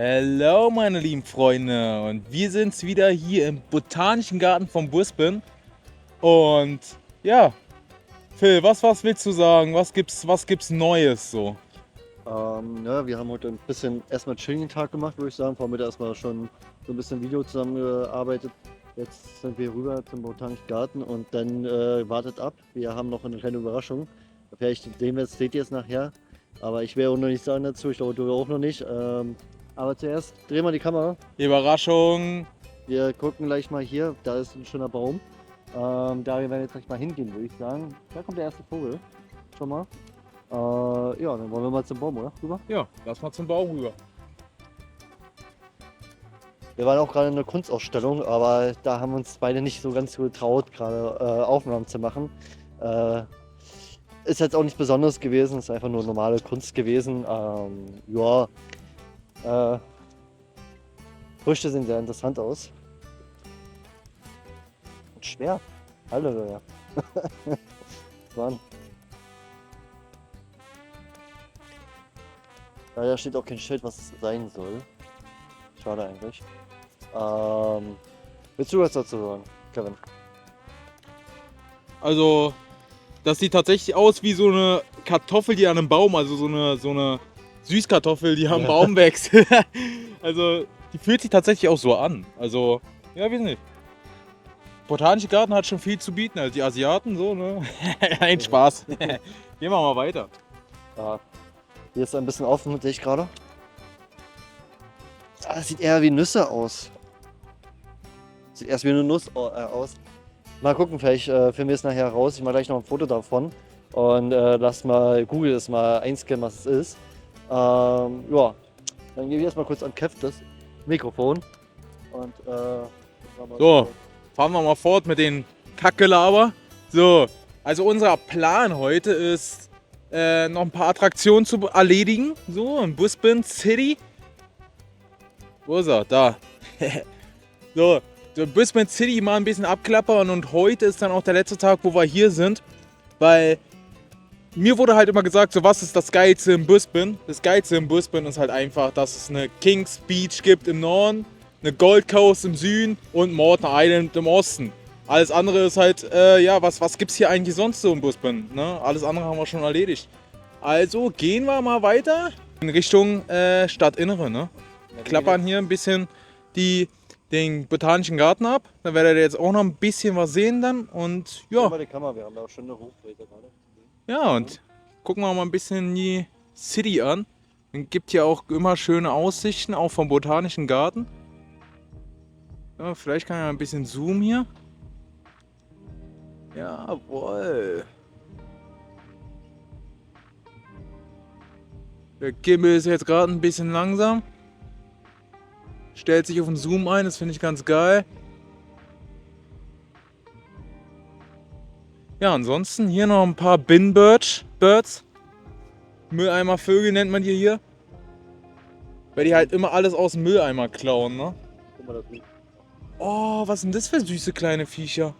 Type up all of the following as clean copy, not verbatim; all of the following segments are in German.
Hallo meine lieben Freunde, und wir sind's wieder hier im Botanischen Garten von Brisbane. Und ja, Phil, was willst du sagen? Was gibt's Neues so? Ja, wir haben heute ein bisschen erstmal Chilling-Tag gemacht, würde ich sagen. Vor Mittag erstmal schon so ein bisschen Video zusammengearbeitet. Jetzt sind wir rüber zum Botanischen Garten und dann wartet ab. Wir haben noch eine kleine Überraschung. Vielleicht sehen wir es, seht ihr es nachher. Aber ich werde auch noch nicht sagen dazu, ich glaube, du auch noch nicht. Aber zuerst drehen wir die Kamera. Überraschung. Wir gucken gleich mal hier, da ist ein schöner Baum. Da werden wir jetzt gleich mal hingehen, würde ich sagen. Da kommt der erste Vogel. Schon mal. Ja, dann wollen wir mal zum Baum, oder? Rüber? Ja, lass mal zum Baum rüber. Wir waren auch gerade in einer Kunstausstellung, aber da haben wir uns beide nicht so ganz getraut, gerade Aufnahmen zu machen. Ist jetzt auch nichts Besonderes gewesen, ist einfach nur normale Kunst gewesen. Ja, Früchte sehen sehr interessant aus. Und schwer. Halleluja. Mann. Leider steht auch kein Schild, was es sein soll. Schade eigentlich. Willst du was dazu sagen, Kevin? Also, das sieht tatsächlich aus wie so eine Kartoffel, die an einem Baum, also so eine Süßkartoffel, die am Ja. Baum wächst. Also, die fühlt sich tatsächlich auch so an. Also, ja, weiß nicht. Botanische Garten hat schon viel zu bieten, also die Asiaten so, ne? Ein Spaß. Gehen wir mal weiter. Ja. Hier ist ein bisschen offen, sehe ich gerade. Ah, das sieht eher wie Nüsse aus. Sieht erst wie eine Nuss aus. Mal gucken, vielleicht filmen wir es nachher raus. Ich mache gleich noch ein Foto davon. Und lass mal Google es mal einscannen, was es ist. Ja, dann gebe ich erstmal kurz an Kev das Mikrofon. Und So, fahren wir mal fort mit den Kackgelaber. So, also unser Plan heute ist, noch ein paar Attraktionen zu erledigen. So, in Brisbane City. Wo ist er? Da. So, Brisbane City mal ein bisschen abklappern, und heute ist dann auch der letzte Tag, wo wir hier sind. Weil mir wurde halt immer gesagt, so, was ist das Geilste in Brisbane? Das Geilste in Brisbane ist halt einfach, dass es eine Kings Beach gibt im Norden, eine Gold Coast im Süden und Moreton Island im Osten. Alles andere ist halt, ja, was gibt's hier eigentlich sonst so in Brisbane? Ne? Alles andere haben wir schon erledigt. Also gehen wir mal weiter in Richtung Stadtinnere. Ne? Klappern hier ein bisschen den Botanischen Garten ab. Da werdet ihr jetzt auch noch ein bisschen was sehen dann. Und ja. Mal die Kamera, wir haben da auch schon eine Hochweite gerade. Ja, und gucken wir mal ein bisschen die City an. Es gibt hier auch immer schöne Aussichten, auch vom Botanischen Garten. Ja, vielleicht kann ich ein bisschen zoomen hier. Jawohl. Der Gimbal ist jetzt gerade ein bisschen langsam. Stellt sich auf den Zoom ein, das finde ich ganz geil. Ja, ansonsten hier noch ein paar Birds. Mülleimervögel nennt man die hier. Weil die halt immer alles aus dem Mülleimer klauen, ne? Guck mal, das sieht. Oh, was sind das für süße kleine Viecher?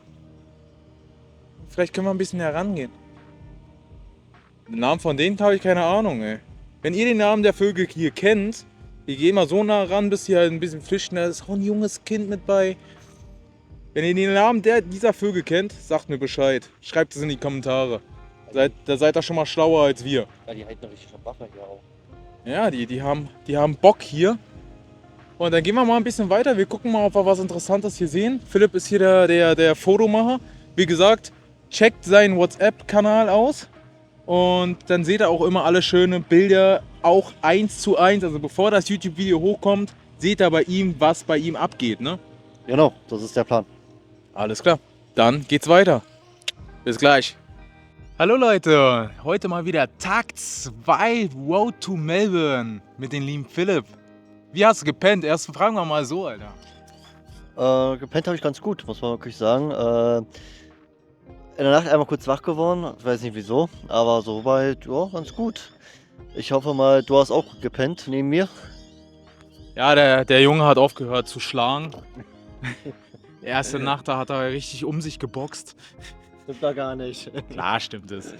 Vielleicht können wir ein bisschen herangehen. Den Namen von denen habe ich keine Ahnung, ey. Wenn ihr den Namen der Vögel hier kennt, wir gehen mal so nah ran, bis hier halt ein bisschen flischen. Da ist auch ein junges Kind mit bei. Wenn ihr den Namen dieser Vögel kennt, sagt mir Bescheid. Schreibt es in die Kommentare. Da seid ihr schon mal schlauer als wir. Ja, die halten richtig Wache hier auch. Ja, die haben Bock hier. Und dann gehen wir mal ein bisschen weiter. Wir gucken mal, ob wir was Interessantes hier sehen. Philipp ist hier der Fotomacher. Wie gesagt, checkt seinen WhatsApp-Kanal aus. Und dann seht ihr auch immer alle schöne Bilder, auch 1:1. Also bevor das YouTube-Video hochkommt, seht ihr bei ihm, was bei ihm abgeht, ne? Genau, das ist der Plan. Alles klar. Dann geht's weiter. Bis gleich. Hallo Leute, heute mal wieder Tag 2 Road to Melbourne mit dem lieben Philipp. Wie hast du gepennt? Erst fragen wir mal so, Alter. Gepennt habe ich ganz gut, muss man wirklich sagen. In der Nacht einmal kurz wach geworden, ich weiß nicht wieso, aber soweit, ja, ganz gut. Ich hoffe mal, du hast auch gut gepennt neben mir. Ja, der Junge hat aufgehört zu schlagen. Die erste Nacht, da hat er richtig um sich geboxt. Stimmt da gar nicht. Klar stimmt es.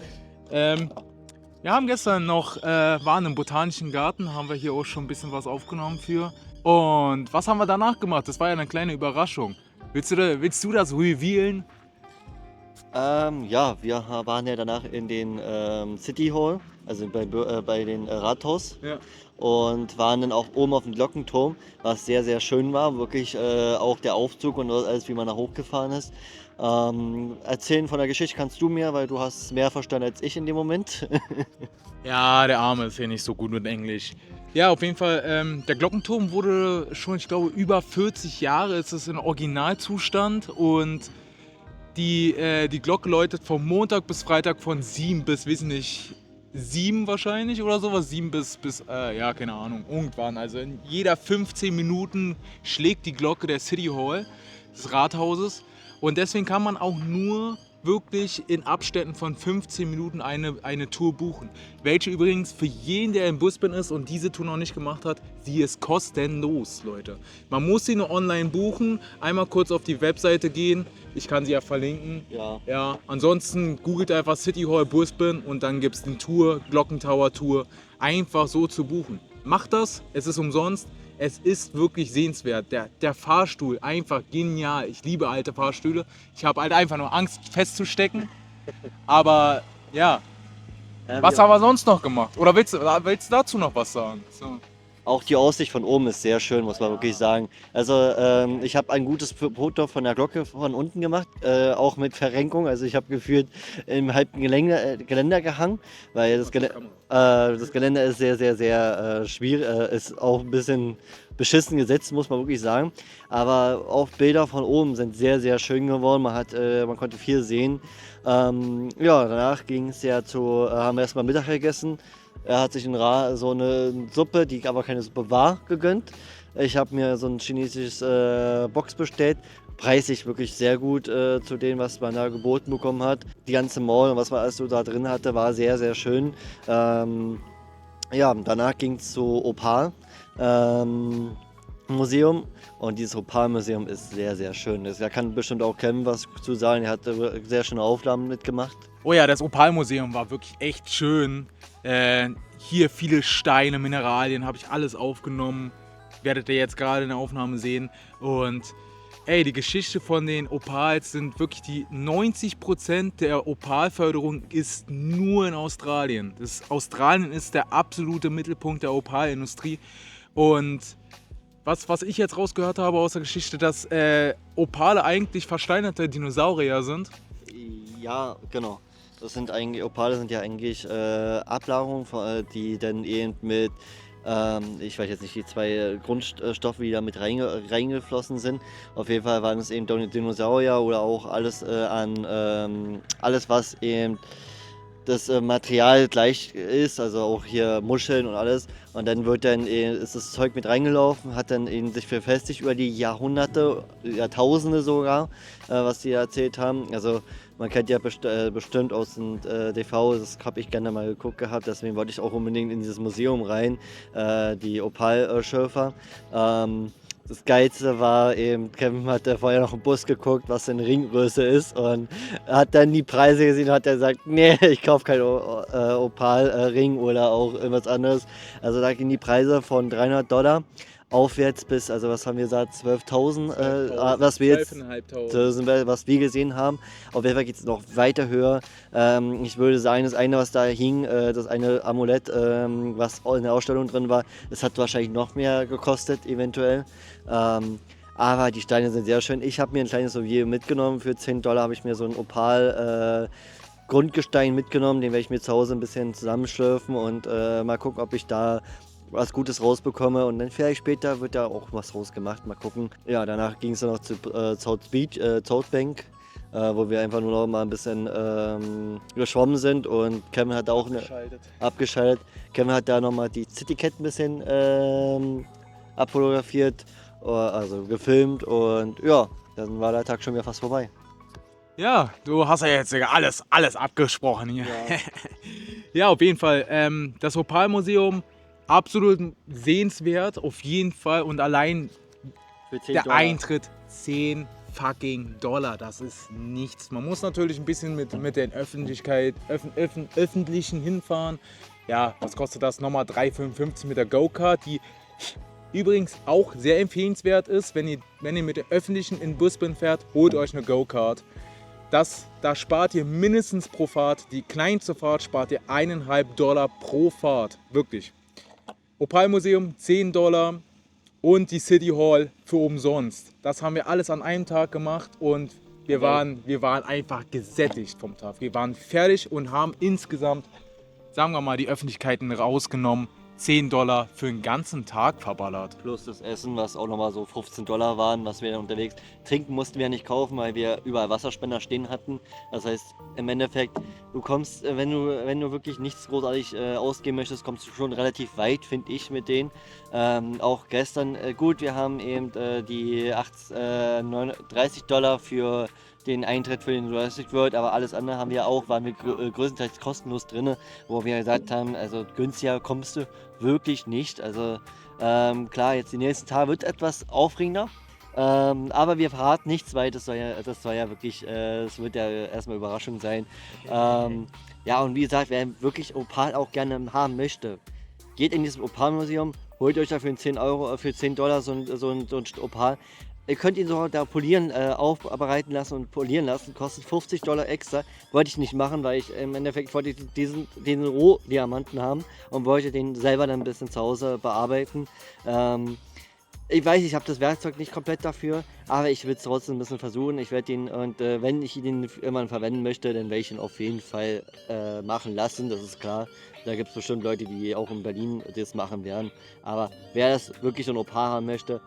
Wir haben gestern noch, waren im Botanischen Garten, haben wir hier auch schon ein bisschen was aufgenommen für. Und was haben wir danach gemacht? Das war ja eine kleine Überraschung. Willst du das revealen? Ja, wir waren ja danach in den City Hall, also bei den Rathaus. Ja. Und waren dann auch oben auf dem Glockenturm, was sehr, sehr schön war. Wirklich auch der Aufzug und alles, wie man da hochgefahren ist. Erzählen von der Geschichte kannst du mir, weil du hast mehr verstanden als ich in dem Moment. Ja, der Arme ist hier nicht so gut mit Englisch. Ja, auf jeden Fall, der Glockenturm wurde schon, ich glaube, über 40 Jahre ist es in Originalzustand und die Glocke läutet vom Montag bis Freitag von 7 bis, weiß nicht, 7 wahrscheinlich oder sowas. 7 bis ja, keine Ahnung, irgendwann. Also in jeder 15 Minuten schlägt die Glocke der City Hall, des Rathauses. Und deswegen kann man auch nur wirklich in Abständen von 15 Minuten eine Tour buchen. Welche übrigens für jeden, der im Busbahn ist und diese Tour noch nicht gemacht hat, sie ist kostenlos, Leute. Man muss sie nur online buchen, einmal kurz auf die Webseite gehen, ich kann sie ja verlinken. Ja. Ja, ansonsten googelt einfach City Hall Busbahn und dann gibt es eine Tour, Glockentower Tour, einfach so zu buchen. Macht das, es ist umsonst. Es ist wirklich sehenswert. Der Fahrstuhl, einfach genial. Ich liebe alte Fahrstühle. Ich habe halt einfach nur Angst festzustecken. Aber ja, was haben wir sonst noch gemacht? Oder willst du dazu noch was sagen? So. Auch die Aussicht von oben ist sehr schön, muss man wirklich sagen. Also ich habe ein gutes Foto von der Glocke von unten gemacht, auch mit Verrenkung. Also ich habe gefühlt im halben Geländer gehangen, weil das Geländer ist sehr, sehr, sehr schwierig, ist auch ein bisschen beschissen gesetzt, muss man wirklich sagen. Aber auch Bilder von oben sind sehr, sehr schön geworden. Man konnte viel sehen. Ja, danach ging es ja haben wir erstmal Mittag gegessen. Er hat sich so eine Suppe, die aber keine Suppe war, gegönnt. Ich habe mir so ein chinesisches Box bestellt. Preislich wirklich sehr gut zu dem, was man da geboten bekommen hat. Die ganze Mall und was man alles so da drin hatte, war sehr, sehr schön. Ja, danach ging es zu Opal Museum. Und dieses Opal-Museum ist sehr, sehr schön. Da kann bestimmt auch Kevin was zu sagen. Er hat sehr schöne Aufnahmen mitgemacht. Oh ja, das Opal-Museum war wirklich echt schön. Hier viele Steine, Mineralien, habe ich alles aufgenommen. Werdet ihr jetzt gerade in der Aufnahme sehen. Und ey, die Geschichte von den Opals sind wirklich die 90% der Opalförderung ist nur in Australien. Australien ist der absolute Mittelpunkt der Opalindustrie. Und was ich jetzt rausgehört habe aus der Geschichte, dass Opale eigentlich versteinerte Dinosaurier sind. Ja, genau. Opale sind ja eigentlich Ablagerungen, die dann eben mit, ich weiß jetzt nicht, die zwei Grundstoffe, die da mit reingeflossen sind. Auf jeden Fall waren es eben Dinosaurier oder auch alles alles, was eben das Material gleich ist, also auch hier Muscheln und alles. Und dann ist das Zeug mit reingelaufen, hat dann eben sich verfestigt über die Jahrhunderte, Jahrtausende sogar, was die erzählt haben. Also man kennt ja bestimmt aus dem TV, das habe ich gerne mal geguckt gehabt, deswegen wollte ich auch unbedingt in dieses Museum rein, die Opalschürfer. Das Geilste war eben, Kevin hat vorher noch im Bus geguckt, was denn Ringgröße ist und hat dann die Preise gesehen und hat dann gesagt, nee, ich kaufe keinen Opalring oder auch irgendwas anderes. Also da gingen die Preise von $300 aufwärts bis, also was haben wir gesagt, 12.000, was wir gesehen haben. Auf jeden Fall geht es noch weiter höher. Ich würde sagen, das eine, was da hing, das eine Amulett, was in der Ausstellung drin war, das hat wahrscheinlich noch mehr gekostet, eventuell. Aber die Steine sind sehr schön. Ich habe mir ein kleines Souvenir mitgenommen. Für $10 habe ich mir so ein Opal Grundgestein mitgenommen. Den werde ich mir zu Hause ein bisschen zusammenschürfen und mal gucken, ob ich da was Gutes rausbekomme und dann vielleicht später wird da auch was rausgemacht. Mal gucken. Ja, danach ging es dann noch zu South Bank, wo wir einfach nur noch mal ein bisschen geschwommen sind und Kevin hat auch abgeschaltet. Kevin hat da nochmal die City Cat ein bisschen abfotografiert, also gefilmt und ja, dann war der Tag schon wieder fast vorbei. Ja, du hast ja jetzt alles abgesprochen hier. Ja, ja, auf jeden Fall. Das Opal-Museum, absolut sehenswert, auf jeden Fall. Und allein der Eintritt 10 fucking Dollar. Das ist nichts. Man muss natürlich ein bisschen mit den Öffentlichen hinfahren. Ja, was kostet das? Nochmal 3,55 mit der Go-Kart, die übrigens auch sehr empfehlenswert ist. Wenn ihr mit den Öffentlichen in Brisbane fährt, holt euch eine Go-Kart. Da spart ihr mindestens pro Fahrt, die kleinste Fahrt spart ihr $1,50 pro Fahrt. Wirklich. Opal Museum $10 und die City Hall für umsonst. Das haben wir alles an einem Tag gemacht und wir waren einfach gesättigt vom Tag. Wir waren fertig und haben insgesamt, sagen wir mal, die Öffentlichkeiten rausgenommen, $10 für den ganzen Tag verballert. Plus das Essen, was auch nochmal so $15 waren, was wir dann unterwegs. Trinken mussten wir nicht kaufen, weil wir überall Wasserspender stehen hatten. Das heißt, im Endeffekt, du kommst, wenn du wirklich nichts großartig ausgeben möchtest, kommst du schon relativ weit, finde ich, mit denen. Auch gestern, gut, wir haben eben die $30 für den Eintritt für den Jurassic World, aber alles andere waren wir größtenteils kostenlos drin, wo wir gesagt haben, also günstiger kommst du wirklich nicht. Also klar, jetzt die nächsten Tage wird etwas aufregender, aber wir verraten nichts, weil das soll ja wirklich, es wird ja erstmal Überraschung sein. Ja, und wie gesagt, wer wirklich Opal auch gerne haben möchte, geht in dieses Opal-Museum, holt euch dafür für $10 so ein Opal. Ihr könnt ihn sogar da polieren, aufbereiten lassen und polieren lassen. Kostet $50 extra. Wollte ich nicht machen, weil ich im Endeffekt wollte diesen Rohdiamanten haben und wollte den selber dann ein bisschen zu Hause bearbeiten. Ich weiß, ich habe das Werkzeug nicht komplett dafür, aber ich will es trotzdem ein bisschen versuchen. Ich werde ihn, und wenn ich ihn irgendwann verwenden möchte, dann werde ich ihn auf jeden Fall machen lassen, das ist klar. Da gibt es bestimmt Leute, die auch in Berlin das machen werden. Aber wer das wirklich so ein Opal haben möchte,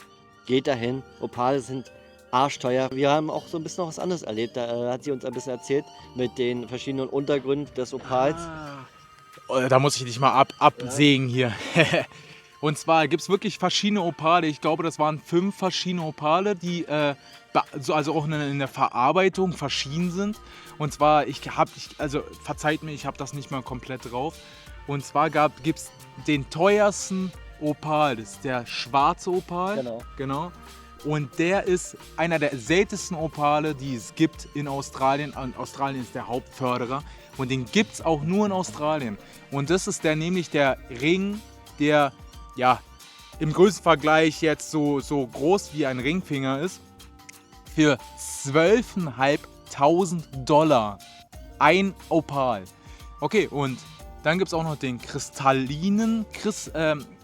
geht dahin. Opale sind arschteuer. Wir haben auch so ein bisschen noch was anderes erlebt. Da hat sie uns ein bisschen erzählt mit den verschiedenen Untergründen des Opals. Da muss ich dich mal absägen hier. Und zwar gibt es wirklich verschiedene Opale. Ich glaube, das waren 5 verschiedene Opale, die also auch in der Verarbeitung verschieden sind. Und zwar, verzeiht mir, ich habe das nicht mal komplett drauf. Und zwar gibt es den teuersten Opal, das ist der schwarze Opal. Genau. Und der ist einer der seltensten Opale, die es gibt in Australien. Und Australien ist der Hauptförderer. Und den gibt es auch nur in Australien. Und das ist nämlich der Ring, der ja im Größenvergleich jetzt so groß wie ein Ringfinger ist. Für $12.500 ein Opal. Okay, und dann gibt es auch noch den kristallinen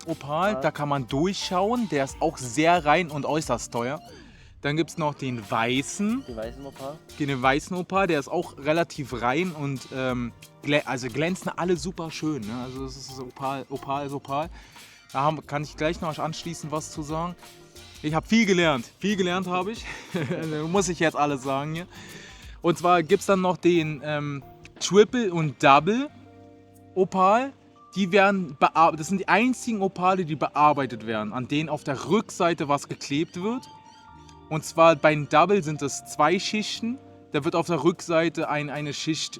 Opal, da kann man durchschauen, der ist auch sehr rein und äußerst teuer. Dann gibt es noch den weißen Opal. Den weißen Opal, der ist auch relativ rein und also glänzen alle super schön. Ne? Also das ist Opal ist Opal. Da kann ich gleich noch anschließend was zu sagen. Ich habe viel gelernt habe ich. Muss ich jetzt alles sagen hier. Und zwar gibt es dann noch den Triple und Double Opal. Das sind die einzigen Opale, die bearbeitet werden, an denen auf der Rückseite was geklebt wird. Und zwar bei den Double sind es 2 Schichten. Da wird auf der Rückseite eine Schicht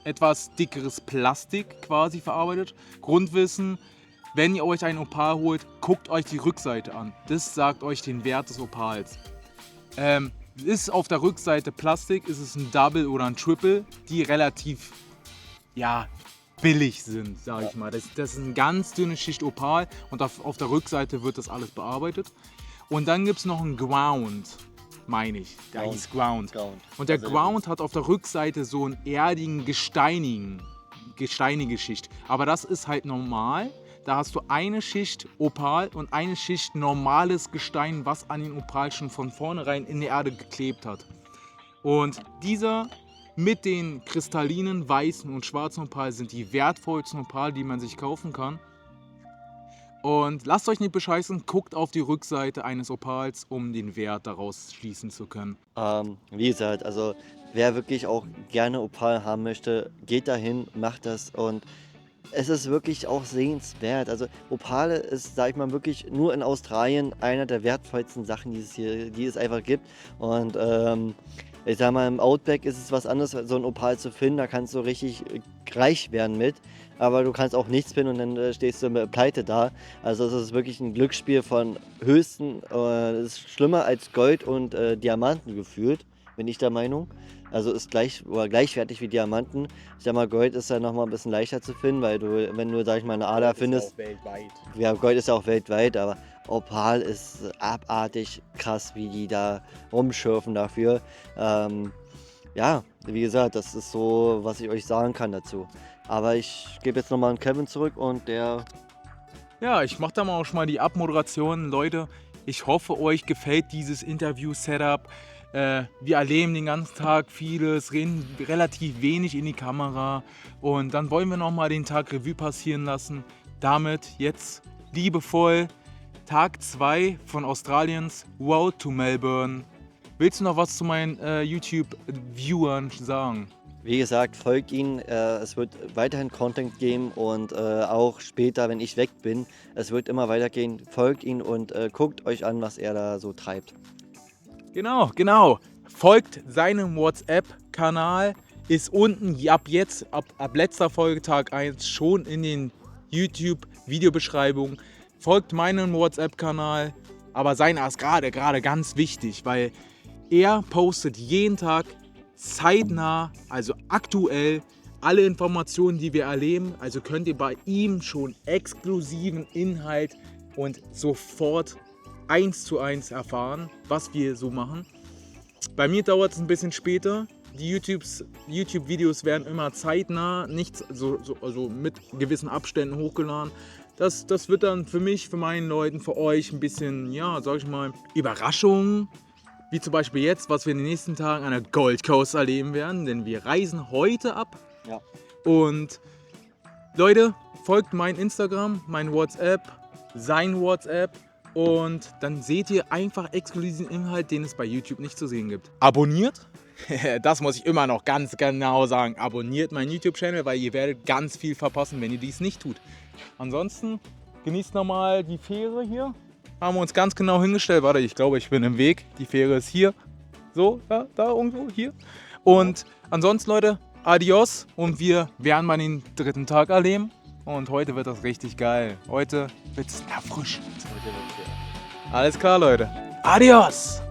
etwas dickeres Plastik quasi verarbeitet. Grundwissen: Wenn ihr euch einen Opal holt, guckt euch die Rückseite an. Das sagt euch den Wert des Opals. Ist auf der Rückseite Plastik, ist es ein Double oder ein Triple, die relativ billig sind, sage ich mal. Das ist eine ganz dünne Schicht Opal und auf der Rückseite wird das alles bearbeitet. Und dann gibt es noch einen Ground, meine ich. Der hieß Ground. Und der Ground hat auf der Rückseite so einen erdigen, gesteinige Schicht. Aber das ist halt normal. Da hast du eine Schicht Opal und eine Schicht normales Gestein, was an den Opal schon von vornherein in der Erde geklebt hat. Und dieser mit den kristallinen, weißen und schwarzen Opal sind die wertvollsten Opal, die man sich kaufen kann. Und lasst euch nicht bescheißen, guckt auf die Rückseite eines Opals, um den Wert daraus schließen zu können. Wie gesagt, also wer wirklich auch gerne Opal haben möchte, geht dahin, macht das, und es ist wirklich auch sehenswert. Also Opale ist, sag ich mal, wirklich nur in Australien einer der wertvollsten Sachen, die es einfach gibt. Und Ich sag mal, im Outback ist es was anderes, so ein Opal zu finden, da kannst du richtig reich werden mit. Aber du kannst auch nichts finden und dann stehst du mit pleite da. Also es ist wirklich ein Glücksspiel von höchsten, es ist schlimmer als Gold und Diamanten gefühlt, bin ich der Meinung. Also ist gleichwertig wie Diamanten. Ich sag mal, Gold ist ja nochmal ein bisschen leichter zu finden, weil du, wenn du, sag ich mal, eine Ader findest, weltweit. ja, Gold ist ja auch weltweit, aber Opal ist abartig krass, wie die da rumschürfen dafür. Ja, wie gesagt, das ist so, was ich euch sagen kann dazu. Aber ich gebe jetzt nochmal an Kevin zurück und der. Ja, ich mache da mal auch schon mal die Abmoderation. Leute, ich hoffe, euch gefällt dieses Interview-Setup. Wir erleben den ganzen Tag vieles, reden relativ wenig in die Kamera und dann wollen wir nochmal den Tag Revue passieren lassen. Damit jetzt liebevoll Tag 2 von Australiens Road to Melbourne. Willst du noch was zu meinen YouTube-Viewern sagen? Wie gesagt, folgt ihnen. Es wird weiterhin Content geben und auch später, wenn ich weg bin, es wird immer weitergehen. Folgt ihnen und guckt euch an, was er da so treibt. Genau. Folgt seinem WhatsApp-Kanal. Ist unten ab jetzt, ab letzter Folge Tag 1 schon in den YouTube-Videobeschreibungen. Folgt meinem WhatsApp-Kanal. Aber seiner ist gerade ganz wichtig, weil er postet jeden Tag zeitnah, also aktuell, alle Informationen, die wir erleben. Also könnt ihr bei ihm schon exklusiven Inhalt und sofort 1:1 erfahren, was wir so machen. Bei mir dauert es ein bisschen später. Die YouTube-Videos werden immer zeitnah, nicht also mit gewissen Abständen hochgeladen. Das wird dann für mich, für meinen Leuten, für euch ein bisschen, ja, sag ich mal, Überraschungen. Wie zum Beispiel jetzt, was wir in den nächsten Tagen an der Gold Coast erleben werden. Denn wir reisen heute ab. Ja. Und Leute, folgt mein Instagram, mein WhatsApp, sein WhatsApp. Und dann seht ihr einfach exklusiven Inhalt, den es bei YouTube nicht zu sehen gibt. Abonniert. Das muss ich immer noch ganz genau sagen. Abonniert meinen YouTube-Channel, weil ihr werdet ganz viel verpassen, wenn ihr dies nicht tut. Ansonsten genießt nochmal die Fähre hier. Haben wir uns ganz genau hingestellt. Warte, ich glaube, ich bin im Weg. Die Fähre ist hier. So, ja, da irgendwo, hier. Und ansonsten, Leute, adios. Und wir werden mal den 3. Tag erleben. Und heute wird das richtig geil. Heute wird es erfrischend. Alles klar, Leute. Adios.